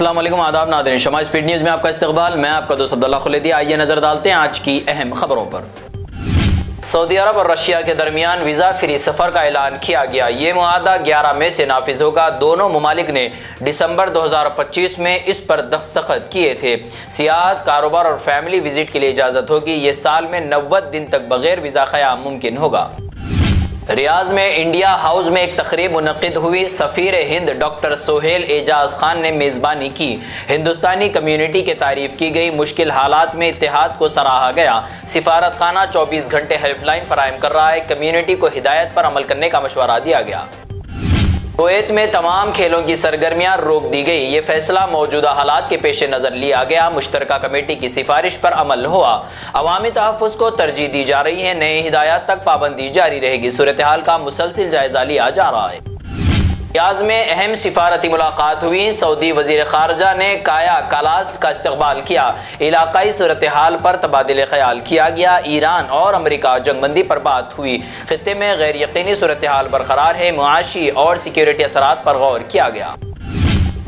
السلام علیکم، آداب ناظرین، شمع اسپیڈ نیوز میں آپ کا استقبال۔ میں آپ کا دوست عبداللہ خلیدی۔ آئیے نظر ڈالتے ہیں آج کی اہم خبروں پر۔ سعودی عرب اور رشیا کے درمیان ویزا فری سفر کا اعلان کیا گیا۔ یہ معاہدہ 11 مئی سے نافذ ہوگا۔ دونوں ممالک نے دسمبر 2025 میں اس پر دستخط کیے تھے۔ سیاحت، کاروبار اور فیملی وزٹ کے لیے اجازت ہوگی۔ یہ سال میں 90 دن تک بغیر ویزا قیام ممکن ہوگا۔ ریاض میں انڈیا ہاؤس میں ایک تقریب منعقد ہوئی۔ سفیر ہند ڈاکٹر سہیل اعجاز خان نے میزبانی کی۔ ہندوستانی کمیونٹی کی تعریف کی گئی۔ مشکل حالات میں اتحاد کو سراہا گیا۔ سفارت خانہ 24 گھنٹے ہیلپ لائن فراہم کر رہا ہے۔ کمیونٹی کو ہدایت پر عمل کرنے کا مشورہ دیا گیا۔ کویت میں تمام کھیلوں کی سرگرمیاں روک دی گئی۔ یہ فیصلہ موجودہ حالات کے پیش نظر لیا گیا۔ مشترکہ کمیٹی کی سفارش پر عمل ہوا۔ عوامی تحفظ کو ترجیح دی جا رہی ہے۔ نئے ہدایات تک پابندی جاری رہے گی۔ صورتحال کا مسلسل جائزہ لیا جا رہا ہے۔ ریاض میں اہم سفارتی ملاقات ہوئی۔ سعودی وزیر خارجہ نے کایا کلاس کا استقبال کیا۔ علاقائی صورتحال پر تبادلہ خیال کیا گیا۔ ایران اور امریکہ جنگ بندی پر بات ہوئی۔ خطے میں غیر یقینی صورتحال برقرار ہے۔ معاشی اور سیکیورٹی اثرات پر غور کیا گیا۔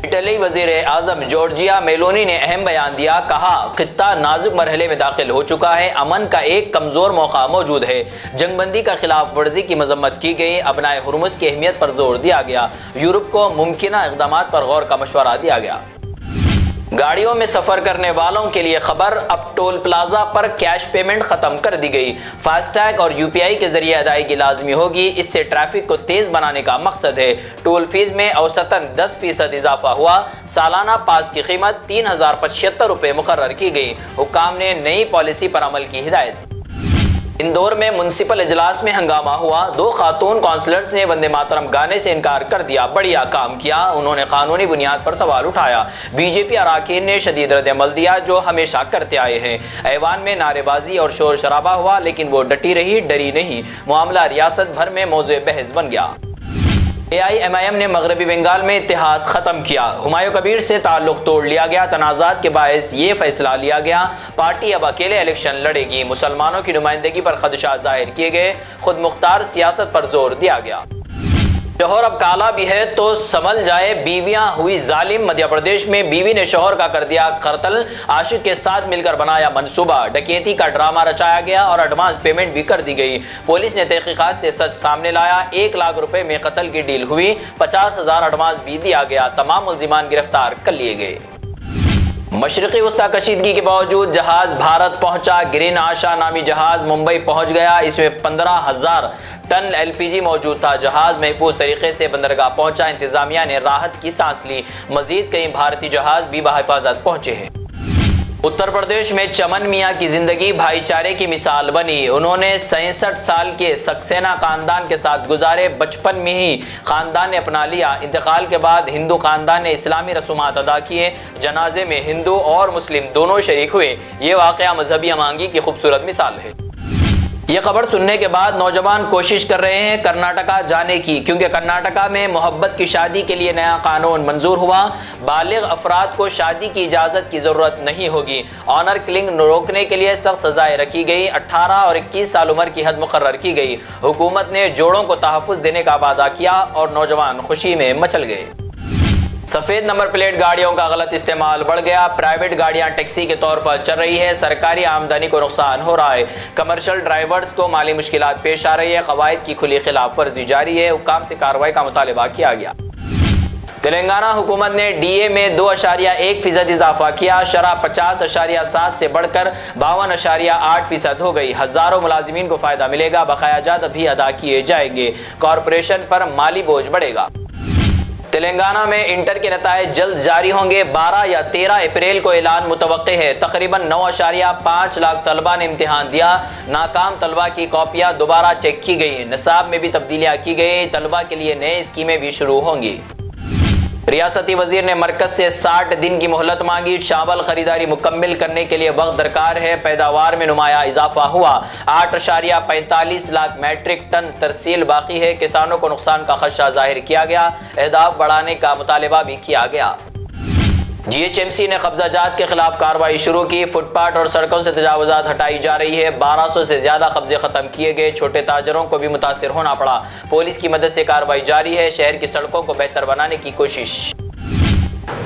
اٹلی وزیر اعظم جورجیا میلونی نے اہم بیان دیا۔ کہا، خطہ نازک مرحلے میں داخل ہو چکا ہے۔ امن کا ایک کمزور موقع موجود ہے۔ جنگ بندی کا خلاف ورزی کی مذمت کی گئی۔ ابنائے ہرمز کی اہمیت پر زور دیا گیا۔ یورپ کو ممکنہ اقدامات پر غور کا مشورہ دیا گیا۔ گاڑیوں میں سفر کرنے والوں کے لیے خبر، اب ٹول پلازا پر کیش پیمنٹ ختم کر دی گئی۔ فاسٹیگ اور یو پی آئی کے ذریعے ادائیگی لازمی ہوگی۔ اس سے ٹریفک کو تیز بنانے کا مقصد ہے۔ ٹول فیس میں اوسطاً 10% اضافہ ہوا۔ سالانہ پاس کی قیمت 3075 روپے مقرر کی گئی۔ حکام نے نئی پالیسی پر عمل کی ہدایت۔ اندور میں منسپل اجلاس میں ہنگامہ ہوا۔ 2 خاتون کونسلرز نے وندے ماترم گانے سے انکار کر دیا۔ بڑھیا کام کیا۔ انہوں نے قانونی بنیاد پر سوال اٹھایا۔ بی جے پی اراکین نے شدید رد عمل دیا، جو ہمیشہ کرتے آئے ہیں۔ ایوان میں نعرے بازی اور شور شرابہ ہوا، لیکن وہ ڈٹی رہی، ڈری نہیں۔ معاملہ ریاست بھر میں موضوع بحث بن گیا۔ AIMIM نے مغربی بنگال میں اتحاد ختم کیا۔ ہمایوں کبیر سے تعلق توڑ لیا گیا۔ تنازعات کے باعث یہ فیصلہ لیا گیا۔ پارٹی اب اکیلے الیکشن لڑے گی۔ مسلمانوں کی نمائندگی پر خدشات ظاہر کیے گئے۔ خود مختار سیاست پر زور دیا گیا۔ شوہر اب کالا بھی ہے تو سنبھل جائے، بیویاں ہوئی ظالم۔ مدھیہ پردیش میں بیوی نے شوہر کا کر دیا قتل۔ عاشق کے ساتھ مل کر بنایا منصوبہ۔ ڈکیتی کا ڈرامہ رچایا گیا اور ایڈوانس پیمنٹ بھی کر دی گئی۔ پولیس نے تحقیقات سے سچ سامنے لایا۔ 1 لاکھ روپے میں قتل کی ڈیل ہوئی۔ 50,000 ایڈوانس بھی دیا گیا۔ تمام ملزمان گرفتار کر لیے گئے۔ مشرقی وسطی کشیدگی کے باوجود جہاز بھارت پہنچا۔ گرین آشا نامی جہاز ممبئی پہنچ گیا۔ اس میں 15,000 ٹن LPG موجود تھا۔ جہاز محفوظ طریقے سے بندرگاہ پہنچا۔ انتظامیہ نے راحت کی سانس لی۔ مزید کئی بھارتی جہاز بھی بحفاظت پہنچے ہیں۔ اتر پردیش میں چمن میاں کی زندگی بھائی چارے کی مثال بنی۔ انہوں نے 66 سال کے سکسینہ خاندان کے ساتھ گزارے۔ بچپن میں ہی خاندان نے اپنا لیا۔ انتقال کے بعد ہندو خاندان نے اسلامی رسومات ادا کیے۔ جنازے میں ہندو اور مسلم دونوں شریک ہوئے۔ یہ واقعہ مذہبی ہمانگی کی خوبصورت مثال ہے۔ یہ خبر سننے کے بعد نوجوان کوشش کر رہے ہیں کرناٹکا جانے کی، کیونکہ کرناٹکا میں محبت کی شادی کے لیے نیا قانون منظور ہوا۔ بالغ افراد کو شادی کی اجازت کی ضرورت نہیں ہوگی۔ آنر کلنگ روکنے کے لیے سخت سزائیں رکھی گئی۔ 18 اور 21 سال عمر کی حد مقرر کی گئی۔ حکومت نے جوڑوں کو تحفظ دینے کا وعدہ کیا اور نوجوان خوشی میں مچل گئے۔ سفید نمبر پلیٹ گاڑیوں کا غلط استعمال بڑھ گیا۔ پرائیویٹ گاڑیاں ٹیکسی کے طور پر چل رہی ہے۔ سرکاری آمدنی کو نقصان ہو رہا ہے۔ کمرشل ڈرائیورز کو مالی مشکلات پیش آ رہی ہے۔ قواعد کی کھلی خلاف ورزی جاری ہے۔ حکام سے کارروائی کا مطالبہ کیا گیا۔ تلنگانہ حکومت نے DA میں 2.1% اضافہ کیا۔ شرح 50.7 سے بڑھ کر 52.8% ہو گئی۔ ہزاروں ملازمین کو فائدہ ملے گا۔ بقایا جات بھی ادا کیے جائیں گے۔ کارپوریشن پر مالی بوجھ بڑھے گا۔ تلنگانہ میں انٹر کے نتائج جلد جاری ہوں گے۔ 12 یا 13 اپریل کو اعلان متوقع ہے۔ تقریباً 9.5 لاکھ طلبہ نے امتحان دیا۔ ناکام طلبہ کی کاپیاں دوبارہ چیک کی گئی۔ نصاب میں بھی تبدیلیاں کی گئی۔ طلبہ کے لیے نئے اسکیمیں بھی شروع ہوں گی۔ ریاستی وزیر نے مرکز سے 60 دن کی مہلت مانگی۔ چاول خریداری مکمل کرنے کے لیے وقت درکار ہے۔ پیداوار میں نمایاں اضافہ ہوا۔ 8.45 لاکھ میٹرک ٹن ترسیل باقی ہے۔ کسانوں کو نقصان کا خدشہ ظاہر کیا گیا۔ اہداف بڑھانے کا مطالبہ بھی کیا گیا۔ GHMC نے قبضہ جات کے خلاف کارروائی شروع کی۔ فٹ پاتھ اور سڑکوں سے تجاوزات ہٹائی جا رہی ہے۔ 1200 سے زیادہ قبضے ختم کیے گئے۔ چھوٹے تاجروں کو بھی متاثر ہونا پڑا۔ پولیس کی مدد سے کارروائی جاری ہے۔ شہر کی سڑکوں کو بہتر بنانے کی کوشش۔